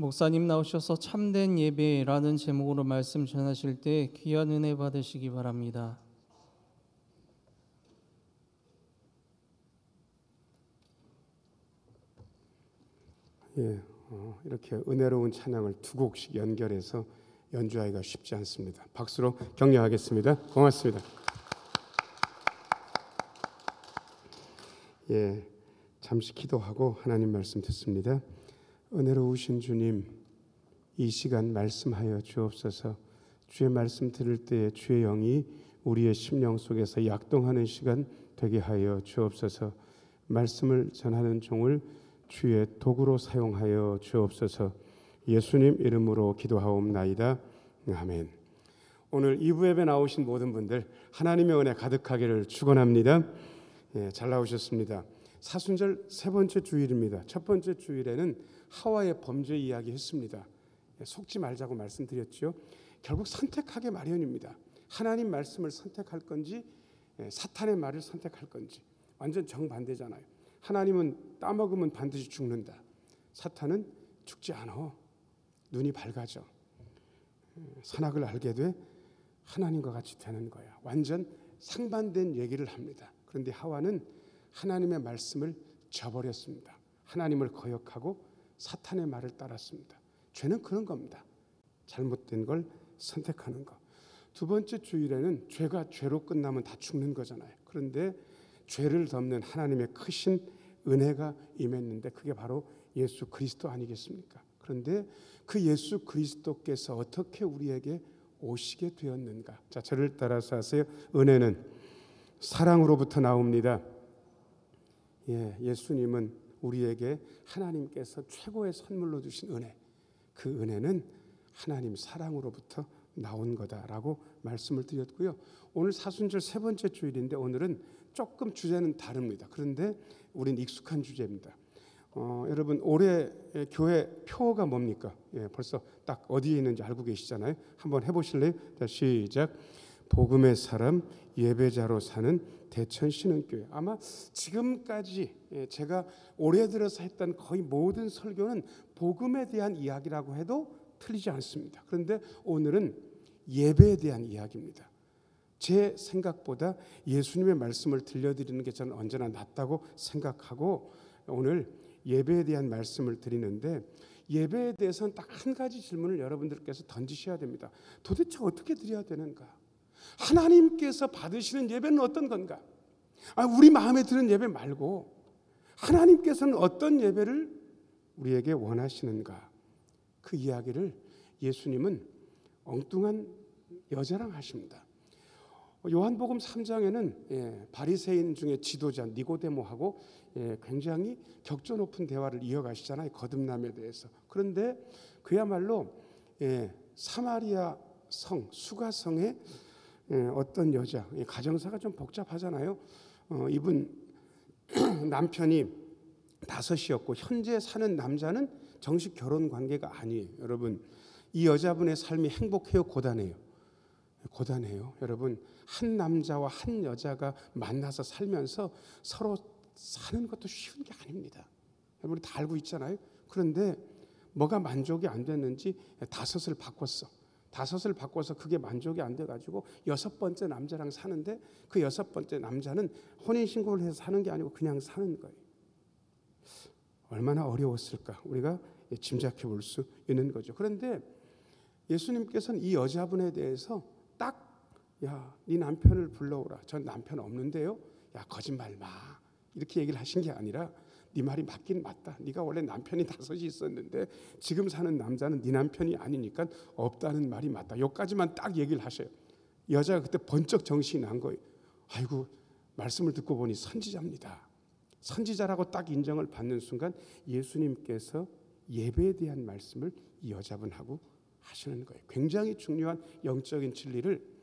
목사님 나오셔서 참된 예배라는 제목으로 말씀 전하실 때 귀한 은혜 받으시기 바랍니다. 이렇게 은혜로운 찬양을 두 곡씩 연결해서 연주하기가 쉽지 않습니다. 박수로 격려하겠습니다. 고맙습니다. 잠시 기도하고 하나님 말씀 듣습니다. 은혜로우신 주님, 이 시간 말씀하여 주옵소서. 주의 말씀 들을 때에 주의 영이 우리의 심령 속에서 약동하는 시간 되게 하여 주옵소서. 말씀을 전하는 종을 주의 도구로 사용하여 주옵소서. 예수님 이름으로 기도하옵나이다. 아멘. 오늘 2부 예배 나오신 모든 분들 하나님의 은혜 가득하기를 축원합니다. 잘 나오셨습니다. 사순절 세 번째 주일입니다. 첫 번째 주일에는 하와의 범죄 이야기 했습니다. 속지 말자고 말씀드렸죠. 결국 선택하게 마련입니다. 하나님 말씀을 선택할 건지 사탄의 말을 선택할 건지 완전 정반대잖아요. 하나님은 따먹으면 반드시 죽는다. 사탄은 죽지 않아. 눈이 밝아져. 선악을 알게 돼 하나님과 같이 되는 거야. 완전 상반된 얘기를 합니다. 그런데 하와는 하나님의 말씀을 저버렸습니다. 하나님을 거역하고 사탄의 말을 따랐습니다. 죄는 그런 겁니다. 잘못된 걸 선택하는 거. 두 번째 주일에는 죄가 죄로 끝나면 다 죽는 거잖아요. 그런데 죄를 덮는 하나님의 크신 은혜가 임했는데 그게 바로 예수 그리스도 아니겠습니까? 그런데 그 예수 그리스도께서 어떻게 우리에게 오시게 되었는가? 자, 저를 따라서 하세요. 은혜는 사랑으로부터 나옵니다. 예수님은 우리에게 하나님께서 최고의 선물로 주신 은혜, 그 은혜는 하나님 사랑으로부터 나온 거다라고 말씀을 드렸고요. 오늘 사순절 세 번째 주일인데 오늘은 조금 주제는 다릅니다. 그런데 우린 익숙한 주제입니다. 여러분 올해 교회 표어가 뭡니까? 벌써 딱 어디에 있는지 알고 계시잖아요. 한번 해보실래요? 자, 시작. 복음의 사람 예배자로 사는 대천신흥교회. 아마 지금까지 제가 올해 들어서 했던 거의 모든 설교는 복음에 대한 이야기라고 해도 틀리지 않습니다. 그런데 오늘은 예배에 대한 이야기입니다. 제 생각보다 예수님의 말씀을 들려드리는 게 저는 언제나 낫다고 생각하고 오늘 예배에 대한 말씀을 드리는데 예배에 대해서는 딱 한 가지 질문을 여러분들께서 던지셔야 됩니다. 도대체 어떻게 드려야 되는가? 하나님께서 받으시는 예배는 어떤 건가? 우리 마음에 드는 예배 말고 하나님께서는 어떤 예배를 우리에게 원하시는가? 그 이야기를 예수님은 엉뚱한 여자랑 하십니다. 요한복음 3장에는 바리새인 중에 지도자 니고데모하고 굉장히 격조 높은 대화를 이어가시잖아요. 거듭남에 대해서. 그런데 그야말로 사마리아 성 수가성의 어떤 여자, 가정사가 좀 복잡하잖아요. 이분 남편이 5이었고 현재 사는 남자는 정식 결혼 관계가 아니에요. 여러분 이 여자분의 삶이 행복해요? 고단해요? 고단해요. 여러분 한 남자와 한 여자가 만나서 살면서 서로 사는 것도 쉬운 게 아닙니다. 여러분 다 알고 있잖아요. 그런데 뭐가 만족이 안 됐는지 5을 바꿨어. 5을 바꿔서 그게 만족이 안 돼가지고 6번째 남자랑 사는데 그 6번째 남자는 혼인신고를 해서 사는 게 아니고 그냥 사는 거예요. 얼마나 어려웠을까 우리가 짐작해 볼 수 있는 거죠. 그런데 예수님께서는 이 여자분에 대해서 딱 네 남편을 불러오라. 전 남편 없는데요. 거짓말 마. 이렇게 얘기를 하신 게 아니라 네 말이 맞긴 맞다. 네가 원래 남편이 5이 있었는데 지금 사는 남자는 네 남편이 아니니까 없다는 말이 맞다. 여기까지만 딱 얘기를 하셔요. 여자가 그때 번쩍 정신이 난 거예요. 아이고 말씀을 듣고 보니 선지자입니다. 선지자라고 딱 인정을 받는 순간 예수님께서 예배에 대한 말씀을 이 여자분하고 하시는 거예요. 굉장히 중요한 영적인 진리를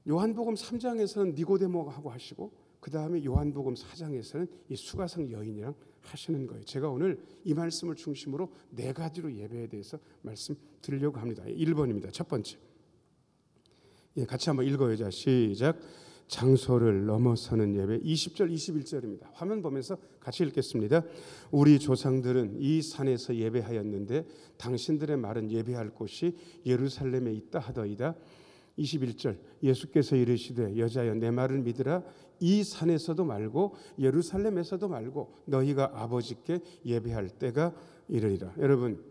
요한복음 3장에서는 니고데모하고 하시고 그 다음에 요한복음 4장에서는 이 수가성 여인이랑 하시는 거예요. 제가 오늘 이 말씀을 중심으로 4가지로 예배에 대해서 말씀드리려고 합니다. 1번입니다. 첫 번째. 같이 한번 읽어요. 자, 시작. 장소를 넘어서는 예배. 20절 21절입니다. 화면 보면서 같이 읽겠습니다. 우리 조상들은 이 산에서 예배하였는데 당신들의 말은 예배할 곳이 예루살렘에 있다 하더이다. 21절 예수께서 이르시되 여자여 내 말을 믿으라. 이 산에서도 말고 예루살렘에서도 말고 너희가 아버지께 예배할 때가 이르리라. 여러분,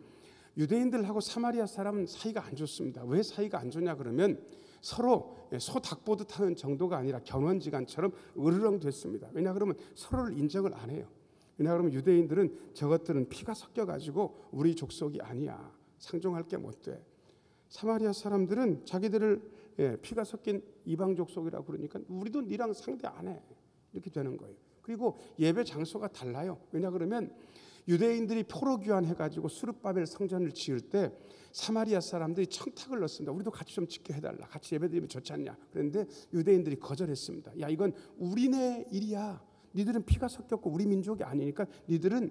유대인들하고 사마리아 사람은 사이가 안 좋습니다. 왜 사이가 안 좋냐 그러면 서로 소 닭보듯 하는 정도가 아니라 견원지간처럼 으르렁 됐습니다. 왜냐 그러면 서로를 인정을 안 해요. 왜냐 그러면 유대인들은 저것들은 피가 섞여가지고 우리 족속이 아니야. 상종할 게 못 돼. 사마리아 사람들은 자기들을 피가 섞인 이방 족속이라고 그러니까 우리도 니랑 상대 안 해. 이렇게 되는 거예요. 그리고 예배 장소가 달라요. 왜냐 그러면 유대인들이 포로 귀환해가지고 수르바벨 성전을 지을 때 사마리아 사람들이 청탁을 넣습니다. 우리도 같이 좀 짓게 해달라. 같이 예배드리면 좋지 않냐. 그런데 유대인들이 거절했습니다. 야, 이건 우리네 일이야. 니들은 피가 섞였고 우리 민족이 아니니까 니들은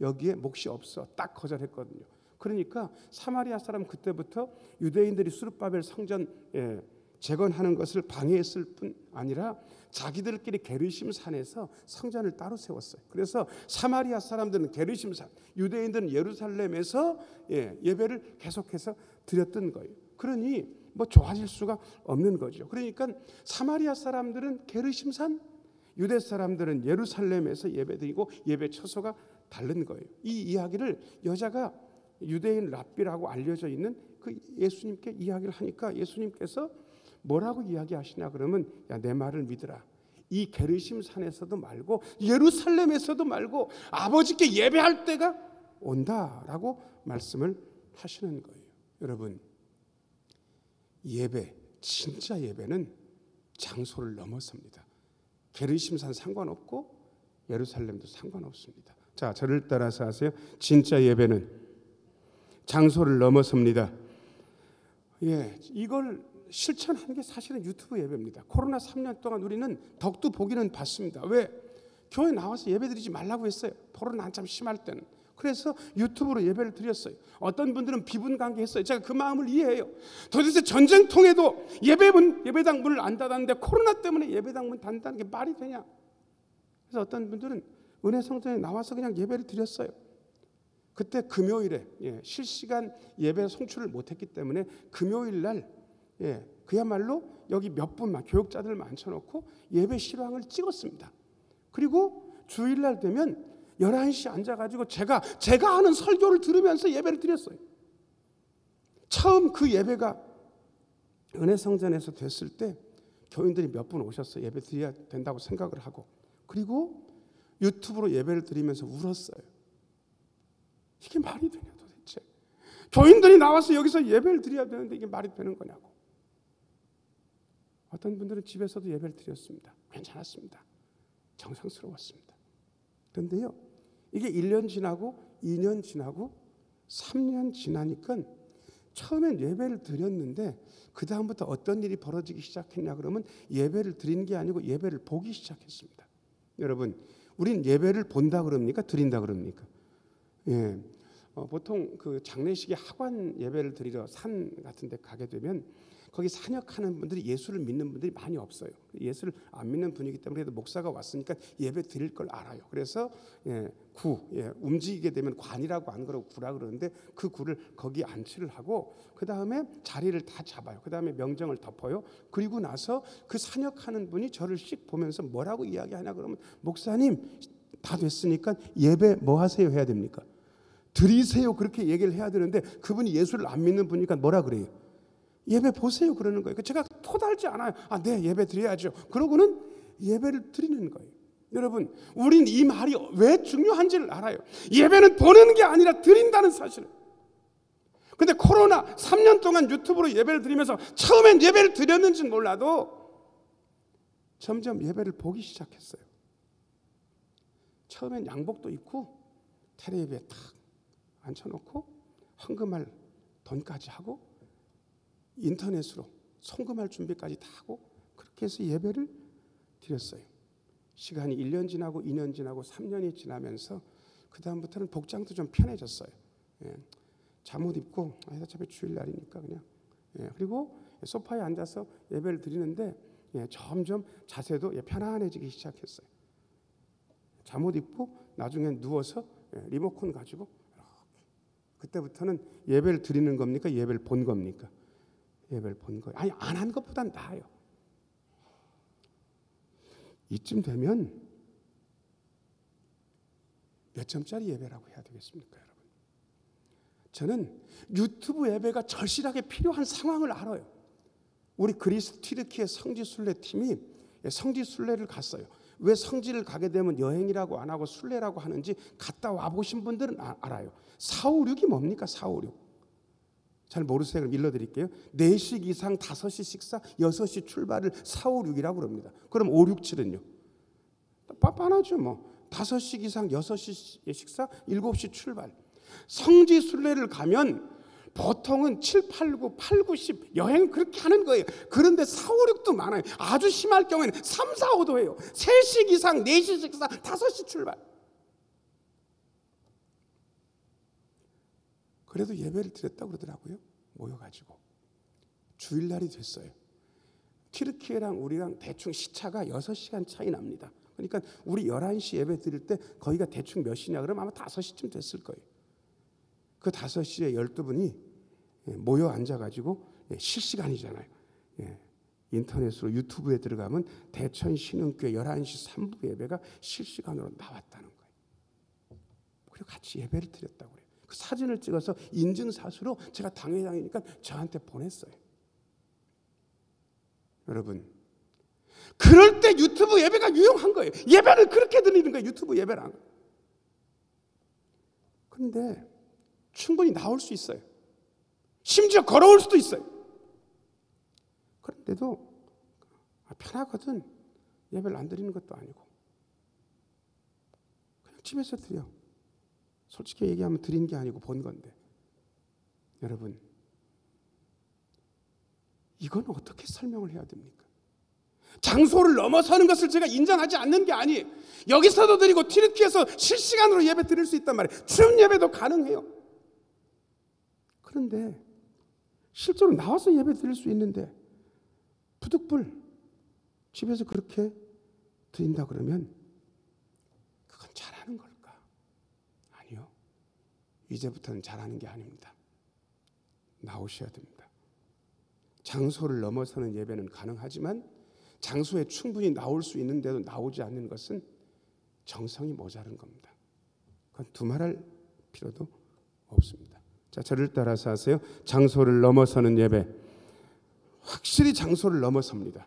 여기에 몫이 없어. 딱 거절했거든요. 그러니까 사마리아 사람 그때부터 유대인들이 수르바벨 성전 재건하는 것을 방해했을 뿐 아니라 자기들끼리 게르심 산에서 성전을 따로 세웠어요. 그래서 사마리아 사람들은 게르심 산, 유대인들은 예루살렘에서 예배를 계속해서 드렸던 거예요. 그러니 뭐 좋아질 수가 없는 거죠. 그러니까 사마리아 사람들은 게르심 산, 유대 사람들은 예루살렘에서 예배드리고 예배 처소가 다른 거예요. 이 이야기를 여자가 유대인 랍비라고 알려져 있는 그 예수님께 이야기를 하니까 예수님께서 뭐라고 이야기하시냐 그러면 야, 내 말을 믿으라. 이 게르심 산에서도 말고 예루살렘에서도 말고 아버지께 예배할 때가 온다라고 말씀을 하시는 거예요. 여러분, 예배, 진짜 예배는 장소를 넘어섭니다. 게르심산 상관없고 예루살렘도 상관없습니다. 자, 저를 따라서 하세요. 진짜 예배는 장소를 넘어섭니다. 이걸 실천하는 게 사실은 유튜브 예배입니다. 코로나 3년 동안 우리는 덕도 보기는 봤습니다. 왜? 교회 나와서 예배드리지 말라고 했어요. 코로나 한참 심할 때는. 그래서 유튜브로 예배를 드렸어요. 어떤 분들은 비분관계 했어요. 제가 그 마음을 이해해요. 도대체 전쟁통에도 예배당 문을 안 닫았는데 코로나 때문에 예배당 문 닫는다는 게 말이 되냐? 그래서 어떤 분들은 은혜 성전에 나와서 그냥 예배를 드렸어요. 그때 금요일에 실시간 예배 송출을 못했기 때문에 금요일 날 그야말로 여기 몇 분만 교육자들 앉혀놓고 예배 실황을 찍었습니다. 그리고 주일날 되면 11시 앉아가지고 제가 하는 설교를 들으면서 예배를 드렸어요. 처음 그 예배가 은혜성전에서 됐을 때 교인들이 몇 분 오셨어요. 예배 드려야 된다고 생각을 하고. 그리고 유튜브로 예배를 드리면서 울었어요. 이게 말이 되냐 도대체. 교인들이 나와서 여기서 예배를 드려야 되는데 이게 말이 되는 거냐고. 어떤 분들은 집에서도 예배를 드렸습니다. 괜찮았습니다. 정상스러웠습니다. 그런데요, 이게 1년 지나고 2년 지나고 3년 지나니까 처음엔 예배를 드렸는데 그 다음부터 어떤 일이 벌어지기 시작했냐 그러면 예배를 드리는 게 아니고 예배를 보기 시작했습니다. 여러분, 우린 예배를 본다 그럽니까? 드린다 그럽니까? 보통 그 장례식에 학관 예배를 드리러 산 같은 데 가게 되면 거기 산역하는 분들이 예수를 믿는 분들이 많이 없어요. 예수를 안 믿는 분이기 때문에 그래도 목사가 왔으니까 예배 드릴 걸 알아요. 그래서 움직이게 되면 관이라고 안 그러고 구라 그러는데 그 구를 거기 안치를 하고 그 다음에 자리를 다 잡아요. 그 다음에 명정을 덮어요. 그리고 나서 그 산역하는 분이 저를 씩 보면서 뭐라고 이야기하냐 그러면 목사님 다 됐으니까 예배 뭐 하세요 해야 됩니까? 드리세요 그렇게 얘기를 해야 되는데 그분이 예수를 안 믿는 분이니까 뭐라 그래요? 예배 보세요 그러는 거예요. 제가 토달지 않아요. 네 예배 드려야죠. 그러고는 예배를 드리는 거예요. 여러분, 우린 이 말이 왜 중요한지를 알아요. 예배는 보는 게 아니라 드린다는 사실을. 근데 코로나 3년 동안 유튜브로 예배를 드리면서 처음엔 예배를 드렸는지는 몰라도 점점 예배를 보기 시작했어요. 처음엔 양복도 입고 텔레비에 탁 앉혀놓고 헌금할 돈까지 하고 인터넷으로 송금할 준비까지 다 하고 그렇게 해서 예배를 드렸어요. 시간이 1년 지나고 2년 지나고 3년이 지나면서 그 다음부터는 복장도 좀 편해졌어요. 잠옷 입고 어차피 주일날이니까 그냥 그리고 소파에 앉아서 예배를 드리는데 점점 자세도 편안해지기 시작했어요. 잠옷 입고 나중엔 누워서 리모컨 가지고 이렇게. 그때부터는 예배를 드리는 겁니까? 예배를 본 겁니까? 예배를 본 거예요. 아니, 안 한 것보단 나아요. 이쯤 되면 몇 점짜리 예배라고 해야 되겠습니까, 여러분? 저는 유튜브 예배가 절실하게 필요한 상황을 알아요. 우리 그리스 튀르키예 성지순례 팀이 성지순례를 갔어요. 왜 성지를 가게 되면 여행이라고 안 하고 순례라고 하는지 갔다 와보신 분들은 알아요. 456이 뭡니까? 456. 잘 모르세요? 그럼 일러드릴게요. 4시 기상 5시 식사 6시 출발을 456이라고 그럽니다. 그럼 567은요? 빤하죠 뭐. 5시 기상 6시 식사 7시 출발. 성지 순례를 가면 보통은 7, 8, 9, 8, 9, 10 여행 그렇게 하는 거예요. 그런데 4, 5, 6도 많아요. 아주 심할 경우에는 3, 4, 5도 해요. 3시 기상 4시 식사 5시 출발. 그래도 예배를 드렸다고 그러더라고요. 모여가지고. 주일날이 됐어요. 튀르키예랑 우리랑 대충 시차가 6시간 차이 납니다. 그러니까 우리 11시 예배 드릴 때 거기가 대충 몇 시냐 그러면 아마 5시쯤 됐을 거예요. 그 5시에 12분이 모여 앉아가지고 실시간이잖아요. 인터넷으로 유튜브에 들어가면 대천신흥교회 11시 3부 예배가 실시간으로 나왔다는 거예요. 그리고 같이 예배를 드렸다고 그래요. 그 사진을 찍어서 인증사수로 제가 당회장이니까 저한테 보냈어요. 여러분, 그럴 때 유튜브 예배가 유용한 거예요. 예배를 그렇게 드리는 거예요. 유튜브 예배랑. 그런데 충분히 나올 수 있어요. 심지어 걸어올 수도 있어요. 그런데도 편하거든. 예배를 안 드리는 것도 아니고 그냥 집에서 드려. 솔직히 얘기하면 드린 게 아니고 본 건데. 여러분, 이건 어떻게 설명을 해야 됩니까? 장소를 넘어서는 것을 제가 인정하지 않는 게 아니에요. 여기서도 드리고 튀르키예에서 실시간으로 예배 드릴 수 있단 말이에요. 춤 예배도 가능해요. 그런데 실제로 나와서 예배 드릴 수 있는데 부득불 집에서 그렇게 드린다 그러면 그건 잘하는 걸까? 아니요. 이제부터는 잘하는 게 아닙니다. 나오셔야 됩니다. 장소를 넘어서는 예배는 가능하지만 장소에 충분히 나올 수 있는데도 나오지 않는 것은 정성이 모자른 겁니다. 그건 두말할 필요도 없습니다. 자, 저를 따라서 하세요. 장소를 넘어서는 예배. 확실히 장소를 넘어섭니다.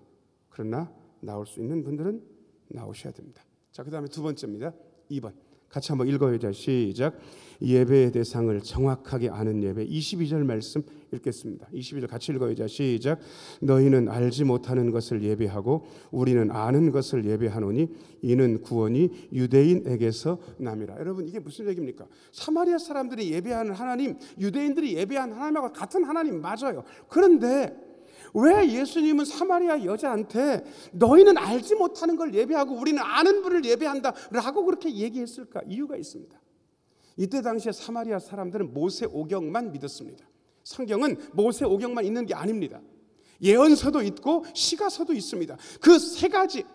그러나 나올 수 있는 분들은 나오셔야 됩니다. 자, 그 다음에 두 번째입니다. 2번. 같이 한번 읽어보자. 시작. 예배의 대상을 정확하게 아는 예배. 22절 말씀 읽겠습니다. 22절 같이 읽어보자. 시작. 너희는 알지 못하는 것을 예배하고 우리는 아는 것을 예배하노니 이는 구원이 유대인에게서 남이라. 여러분, 이게 무슨 얘기입니까? 사마리아 사람들이 예배하는 하나님, 유대인들이 예배하는 하나님하고 같은 하나님 맞아요. 그런데 왜 예수님은 사마리아 여자한테 너희는 알지 못하는 걸 예배하고 우리는 아는 분을 예배한다라고 그렇게 얘기했을까? 이유가 있습니다. 이때 당시에 사마리아 사람들은 모세오경만 믿었습니다. 성경은 모세오경만 있는 게 아닙니다. 예언서도 있고 시가서도 있습니다. 그 세 가지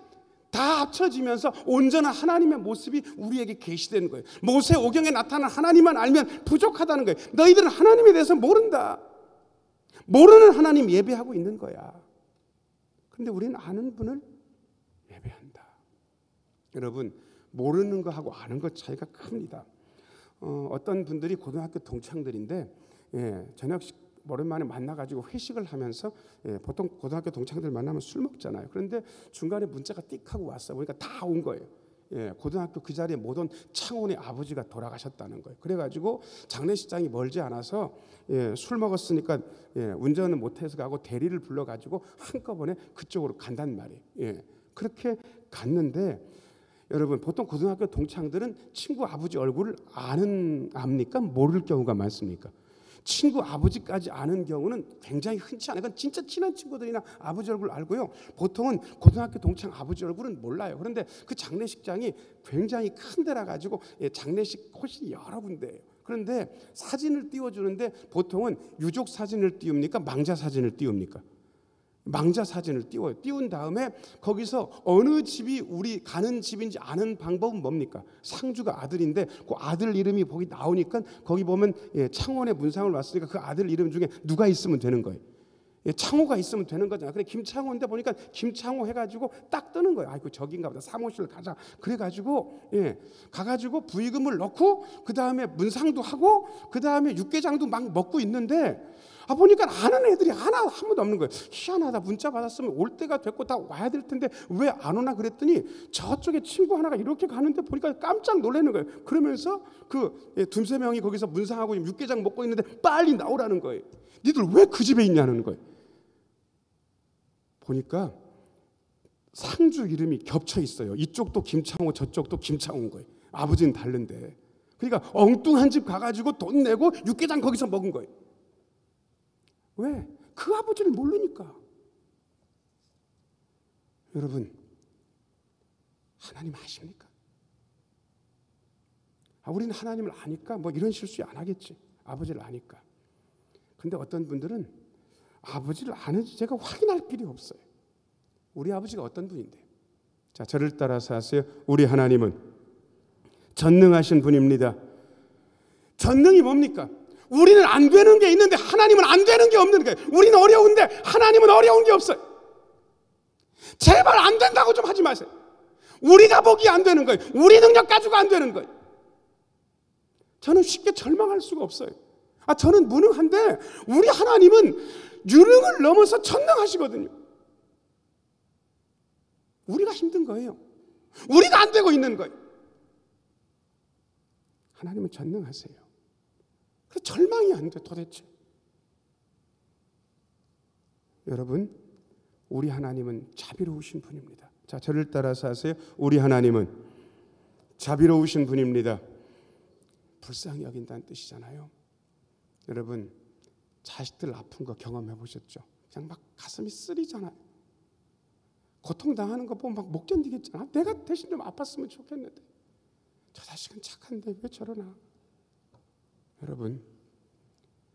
다 합쳐지면서 온전한 하나님의 모습이 우리에게 계시되는 거예요. 모세오경에 나타난 하나님만 알면 부족하다는 거예요. 너희들은 하나님에 대해서 모른다. 모르는 하나님 예배하고 있는 거야. 그런데 우리는 아는 분을 예배한다. 여러분, 모르는 거하고 아는 것 차이가 큽니다. 어떤 분들이 고등학교 동창들인데 저녁식 오랜만에 만나가지고 회식을 하면서 보통 고등학교 동창들 만나면 술 먹잖아요. 그런데 중간에 문자가 띡 하고 왔어. 보니까 다 온 거예요. 고등학교 그 자리에 못 온 창원의 아버지가 돌아가셨다는 거예요. 그래가지고 장례식장이 멀지 않아서 술 먹었으니까 운전은 못해서 가고 대리를 불러가지고 한꺼번에 그쪽으로 간단 말이에요. 그렇게 갔는데 여러분, 보통 고등학교 동창들은 친구 아버지 얼굴을 압니까? 모를 경우가 많습니까? 친구 아버지까지 아는 경우는 굉장히 흔치 않아요. 그건 진짜 친한 친구들이나 아버지 얼굴 알고요. 보통은 고등학교 동창 아버지 얼굴은 몰라요. 그런데 그 장례식장이 굉장히 큰 데라 가지고 장례식 홀이 여러 군데예요. 그런데 사진을 띄워주는데 보통은 유족 사진을 띄웁니까? 망자 사진을 띄웁니까? 망자 사진을 띄워요. 띄운 다음에 거기서 어느 집이 우리 가는 집인지 아는 방법은 뭡니까? 상주가 아들인데 그 아들 이름이 거기 나오니까 거기 보면 창원의 문상을 왔으니까 그 아들 이름 중에 누가 있으면 되는 거예요. 창호가 있으면 되는 거잖아. 그래 김창호인데 보니까 김창호 해가지고 딱 뜨는 거예요. 아이고 저긴가 보다. 사무실 가자. 그래가지고 가가지고 부의금을 넣고 그 다음에 문상도 하고 그 다음에 육개장도 막 먹고 있는데 보니까 아는 애들이 하나 한 번도 없는 거예요. 희한하다. 문자 받았으면 올 때가 됐고 다 와야 될 텐데 왜 안 오나 그랬더니 저쪽에 친구 하나가 이렇게 가는데 보니까 깜짝 놀라는 거예요. 그러면서 그 두세 명이 거기서 문상하고 육개장 먹고 있는데 빨리 나오라는 거예요. 니들 왜 그 집에 있냐는 거예요. 보니까 상주 이름이 겹쳐 있어요. 이쪽도 김창호 저쪽도 김창호인 거예요. 아버지는 다른데. 그러니까 엉뚱한 집 가가지고 돈 내고 육개장 거기서 먹은 거예요. 왜? 그 아버지를 모르니까. 여러분 하나님 아십니까? 우리는 하나님을 아니까 뭐 이런 실수 안 하겠지. 아버지를 아니까. 근데 어떤 분들은 아버지를 아는지 제가 확인할 길이 없어요. 우리 아버지가 어떤 분인데? 자, 저를 따라서 하세요. 우리 하나님은 전능하신 분입니다. 전능이 뭡니까? 우리는 안 되는 게 있는데 하나님은 안 되는 게 없는 거예요. 우리는 어려운데 하나님은 어려운 게 없어요. 제발 안 된다고 좀 하지 마세요. 우리가 보기에 안 되는 거예요. 우리 능력 가지고 안 되는 거예요. 저는 쉽게 절망할 수가 없어요. 저는 무능한데 우리 하나님은 유능을 넘어서 전능하시거든요. 우리가 힘든 거예요. 우리가 안 되고 있는 거예요. 하나님은 전능하세요. 그래서 절망이 안 돼 도대체. 여러분 우리 하나님은 자비로우신 분입니다. 자, 저를 따라서 하세요. 우리 하나님은 자비로우신 분입니다. 불쌍히 여긴다는 뜻이잖아요. 여러분 자식들 아픈 거 경험해 보셨죠? 그냥 막 가슴이 쓰리잖아요. 고통당하는 거 보면 막 못 견디겠잖아. 내가 대신 좀 아팠으면 좋겠는데 저 자식은 착한데 왜 저러나. 여러분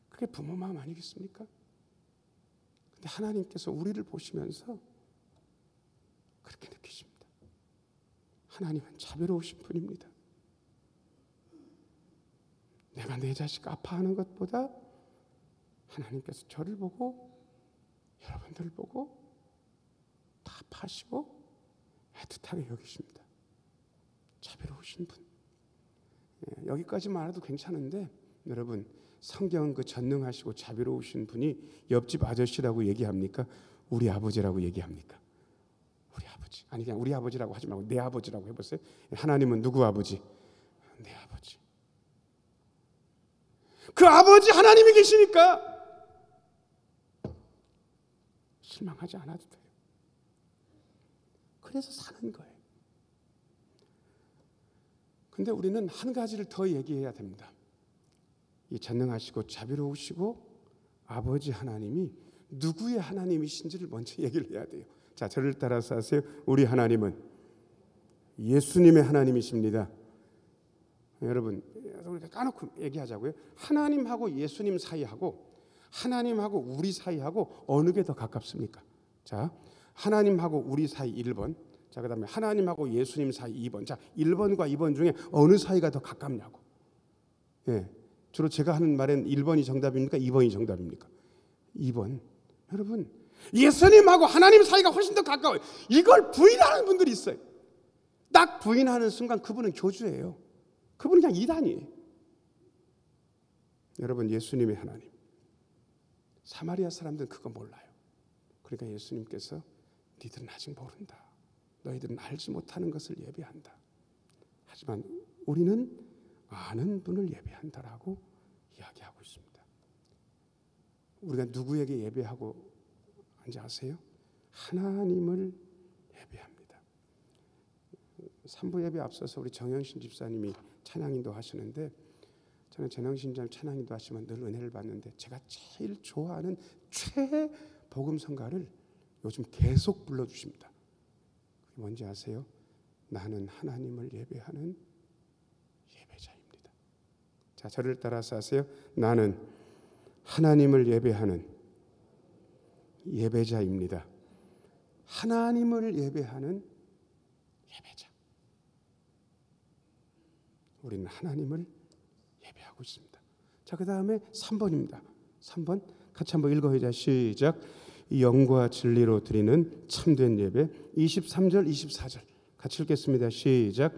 그게 부모 마음 아니겠습니까? 근데 하나님께서 우리를 보시면서 그렇게 느끼십니다. 하나님은 자비로우신 분입니다. 내가 내 자식 아파하는 것보다 하나님께서 저를 보고 여러분들을 보고 다 아파하시고 애틋하게 여기십니다. 자비로우신 분. 여기까지만 해도 괜찮은데 여러분 성경은 그 전능하시고 자비로우신 분이 옆집 아저씨라고 얘기합니까? 우리 아버지라고 얘기합니까? 우리 아버지. 아니 그냥 우리 아버지라고 하지 말고 내 아버지라고 해보세요. 하나님은 누구 아버지? 내 아버지. 그 아버지 하나님이 계시니까 실망하지 않아도 돼요. 그래서 사는 거예요. 근데 우리는 한 가지를 더 얘기해야 됩니다. 이 전능하시고 자비로우시고 아버지 하나님이 누구의 하나님이신지를 먼저 얘기를 해야 돼요. 자, 저를 따라서 하세요. 우리 하나님은 예수님의 하나님이십니다. 여러분 우리가 까놓고 얘기하자고요. 하나님하고 예수님 사이하고 하나님하고 우리 사이하고 어느 게 더 가깝습니까? 자, 하나님하고 우리 사이 1번. 자, 그다음에 하나님하고 예수님 사이 2번. 자, 1번과 2번 중에 어느 사이가 더 가깝냐고. 주로 제가 하는 말엔 1번이 정답입니까? 2번이 정답입니까? 2번. 여러분, 예수님하고 하나님 사이가 훨씬 더 가까워요. 이걸 부인하는 분들이 있어요. 딱 부인하는 순간 그분은 교주예요. 그분은 그냥 이단이에요. 여러분, 예수님의 하나님. 사마리아 사람들은 그거 몰라요. 그러니까 예수님께서 니들은 아직 모른다. 너희들은 알지 못하는 것을 예배한다. 하지만 우리는 아는 분을 예배한다라고 이야기하고 있습니다. 우리가 누구에게 예배하고 한지 아세요? 하나님을 예배합니다. 3부 예배 앞서서 우리 정영신 집사님이 찬양인도 하시는데 저는 정영신 집사님 찬양인도 하시면 늘 은혜를 받는데 제가 제일 좋아하는 최애 복음성가를 요즘 계속 불러주십니다. 그게 뭔지 아세요? 나는 하나님을 예배하는 예배자입니다. 자, 저를 따라서 하세요. 나는 하나님을 예배하는 예배자입니다. 하나님을 예배하는 예배자. 우리는 하나님을 예배하고 있습니다. 자, 그 다음에 3번입니다. 3번 같이 한번 읽어보자. 시작. 영과 진리로 드리는 참된 예배. 23절 24절 같이 읽겠습니다. 시작.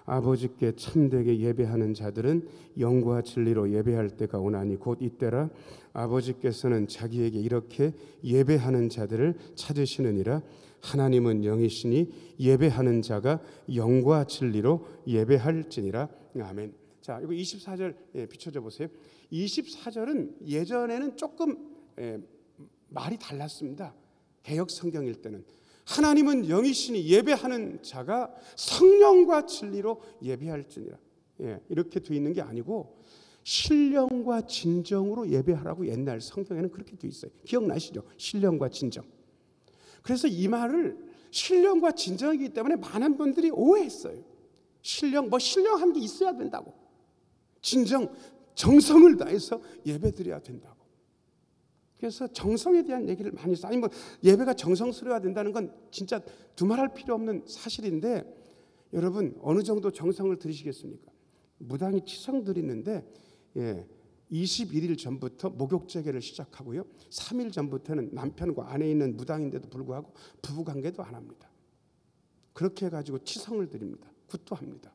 아버지께 참되게 예배하는 자들은 영과 진리로 예배할 때가 오나니 곧 이때라. 아버지께서는 자기에게 이렇게 예배하는 자들을 찾으시느니라. 하나님은 영이시니 예배하는 자가 영과 진리로 예배할지니라. 아멘. 자, 이거 24절 비춰줘 보세요. 24절은 예전에는 조금 말이 달랐습니다. 개역 성경일 때는 하나님은 영이시니 예배하는 자가 성령과 진리로 예배할지니라. 이렇게 돼 있는 게 아니고 신령과 진정으로 예배하라고 옛날 성경에는 그렇게 돼 있어요. 기억나시죠? 신령과 진정. 그래서 이 말을 신령과 진정이기 때문에 많은 분들이 오해했어요. 신령한 게 있어야 된다고. 진정, 정성을 다해서 예배드려야 된다고. 그래서 정성에 대한 얘기를 많이 했어요. 아니 예배가 정성스러워야 된다는 건 진짜 두말할 필요 없는 사실인데 여러분 어느 정도 정성을 들이시겠습니까? 무당이 치성 드리는데 21일 전부터 목욕제계를 시작하고요. 3일 전부터는 남편과 아내 있는 무당인데도 불구하고 부부관계도 안 합니다. 그렇게 해가지고 치성을 드립니다. 굿도합니다.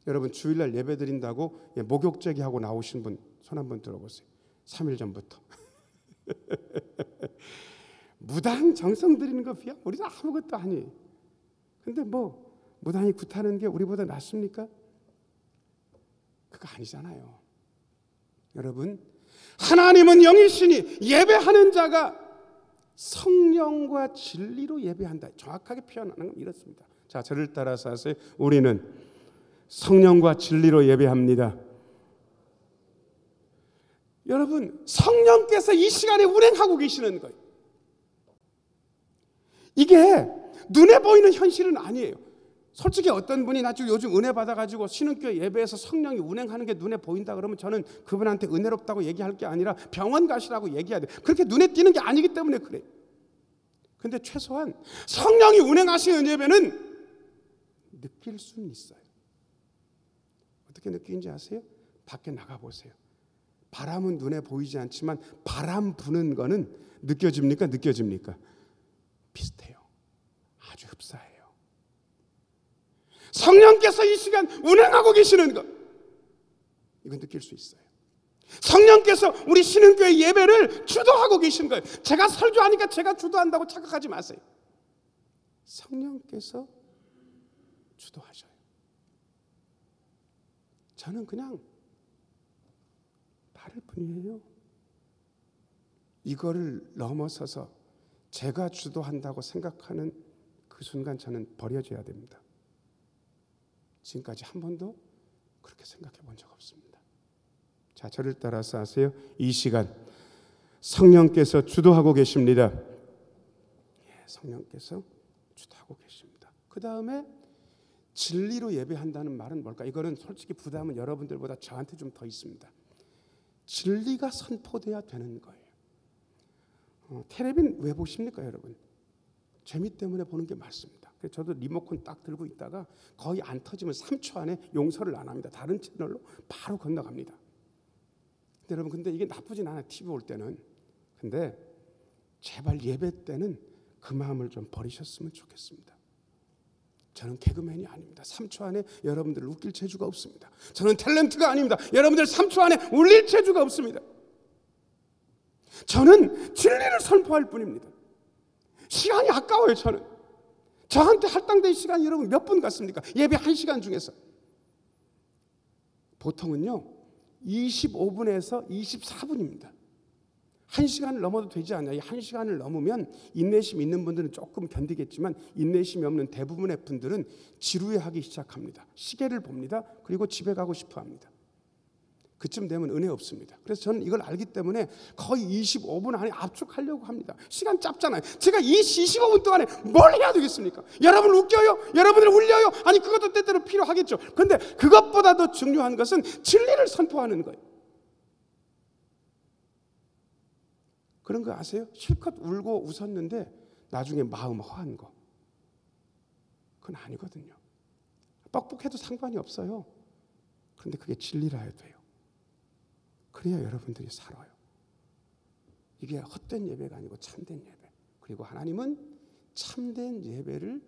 여러분 주일날 예배 드린다고 목욕제계 하고 나오신 분 손 한번 들어보세요. 3일 전부터. 무당 정성 드리는 거 비하면 우리는 아무것도 아니에요. 근데 무당이 굿하는 게 우리보다 낫습니까? 그거 아니잖아요. 여러분 하나님은 영이시니 예배하는 자가 성령과 진리로 예배한다. 정확하게 표현하는 건 이렇습니다. 자, 저를 따라서 하세요. 우리는 성령과 진리로 예배합니다. 여러분 성령께서 이 시간에 운행하고 계시는 거예요. 이게 눈에 보이는 현실은 아니에요. 솔직히 어떤 분이 나 지금 요즘 은혜 받아가지고 신흥교회 예배에서 성령이 운행하는 게 눈에 보인다 그러면 저는 그분한테 은혜롭다고 얘기할 게 아니라 병원 가시라고 얘기해야 돼요. 그렇게 눈에 띄는 게 아니기 때문에 그래요. 근데 최소한 성령이 운행하시는 예배는 느낄 수는 있어요. 어떻게 느끼는지 아세요? 밖에 나가보세요. 바람은 눈에 보이지 않지만 바람 부는 거는 느껴집니까? 느껴집니까? 비슷해요. 아주 흡사해요. 성령께서 이 시간 운행하고 계시는 것, 이건 느낄 수 있어요. 성령께서 우리 신흥교회 예배를 주도하고 계신 거예요. 제가 설교하니까 제가 주도한다고 착각하지 마세요. 성령께서 주도하셔요. 저는 그냥 말할 뿐이에요. 이거를 넘어서서 제가 주도한다고 생각하는 그 순간 저는 버려져야 됩니다. 지금까지 한 번도 그렇게 생각해 본 적 없습니다. 자, 저를 따라서 하세요. 이 시간 성령께서 주도하고 계십니다. 성령께서 주도하고 계십니다. 그 다음에 진리로 예배한다는 말은 뭘까? 이거는 솔직히 부담은 여러분들보다 저한테 좀 더 있습니다. 진리가 선포돼야 되는 거예요. 텔레비는 왜 보십니까, 여러분? 재미 때문에 보는 게 맞습니다. 그래서 저도 리모컨 딱 들고 있다가 거의 안 터지면 3초 안에 용서를 안 합니다. 다른 채널로 바로 건너갑니다. 근데 여러분, 근데 이게 나쁘진 않아요. TV 볼 때는. 근데 제발 예배 때는 그 마음을 좀 버리셨으면 좋겠습니다. 저는 개그맨이 아닙니다. 3초 안에 여러분들을 웃길 재주가 없습니다. 저는 탤런트가 아닙니다. 여러분들 3초 안에 울릴 재주가 없습니다. 저는 진리를 선포할 뿐입니다. 시간이 아까워요. 저한테 할당된 시간이 여러분 몇 분 같습니까? 예배 1시간 중에서 보통은요 25분에서 24분입니다. 1시간을 넘어도 되지 않냐. 이 1시간을 넘으면 인내심 있는 분들은 조금 견디겠지만 인내심이 없는 대부분의 분들은 지루해하기 시작합니다. 시계를 봅니다. 그리고 집에 가고 싶어합니다. 그쯤 되면 은혜 없습니다. 그래서 저는 이걸 알기 때문에 거의 25분 안에 압축하려고 합니다. 시간 짧잖아요. 제가 이 25분 동안에 뭘 해야 되겠습니까? 여러분을 웃겨요? 여러분을 울려요? 아니 그것도 때때로 필요하겠죠. 그런데 그것보다 더 중요한 것은 진리를 선포하는 거예요. 그런 거 아세요? 실컷 울고 웃었는데 나중에 마음 허한 거. 그건 아니거든요. 뻑뻑해도 상관이 없어요. 그런데 그게 진리라 해야 돼요. 그래야 여러분들이 살아요. 이게 헛된 예배가 아니고 참된 예배. 그리고 하나님은 참된 예배를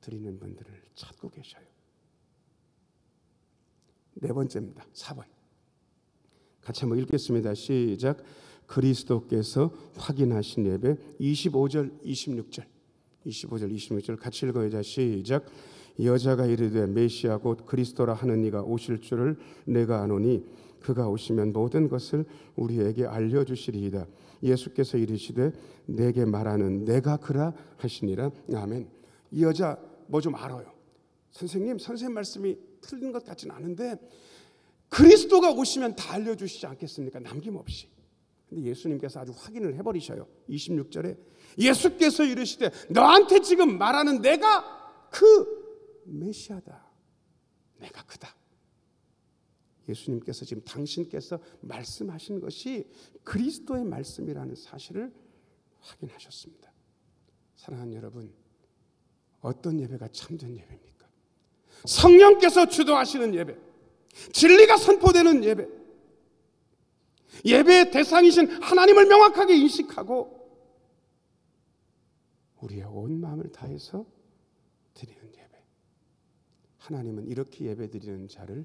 드리는 분들을 찾고 계셔요. 네 번째입니다. 4번. 같이 한번 읽겠습니다. 시작. 그리스도께서 확인하신 예배 25절 26절 같이 읽어야죠. 시작. 여자가 이르되 메시아 곧 그리스도라 하는 이가 오실 줄을 내가 아노니 그가 오시면 모든 것을 우리에게 알려주시리이다. 예수께서 이르시되 내게 말하는 내가 그라 하시니라. 아멘. 이 여자 뭐 좀 알아요. 선생님 말씀이 틀린 것 같지는 않은데 그리스도가 오시면 다 알려주시지 않겠습니까? 남김없이. 근데 예수님께서 아주 확인을 해버리셔요. 26절에 예수께서 이르시되 너한테 지금 말하는 내가 그 메시아다. 내가 그다. 예수님께서 지금 당신께서 말씀하신 것이 그리스도의 말씀이라는 사실을 확인하셨습니다. 사랑하는 여러분, 어떤 예배가 참된 예배입니까? 성령께서 주도하시는 예배, 진리가 선포되는 예배, 예배의 대상이신 하나님을 명확하게 인식하고 우리의 온 마음을 다해서 드리는 예배. 하나님은 이렇게 예배드리는 자를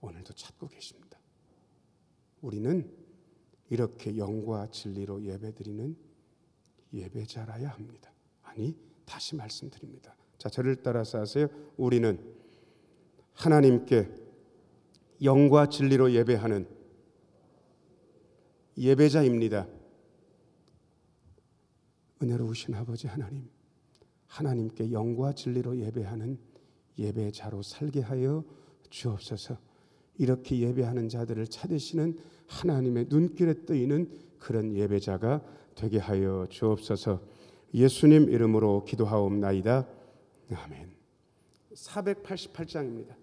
오늘도 찾고 계십니다. 우리는 이렇게 영과 진리로 예배드리는 예배자라야 합니다. 아니, 다시 말씀드립니다. 자, 저를 따라서 하세요. 우리는 하나님께 영과 진리로 예배하는 예배자입니다. 은혜로우신 아버지 하나님, 하나님께 영과 진리로 예배하는 예배자로 살게 하여 주옵소서. 이렇게 예배하는 자들을 찾으시는 하나님의 눈길에 뜨이는 그런 예배자가 되게 하여 주옵소서. 예수님 이름으로 기도하옵나이다. 아멘. 488장입니다.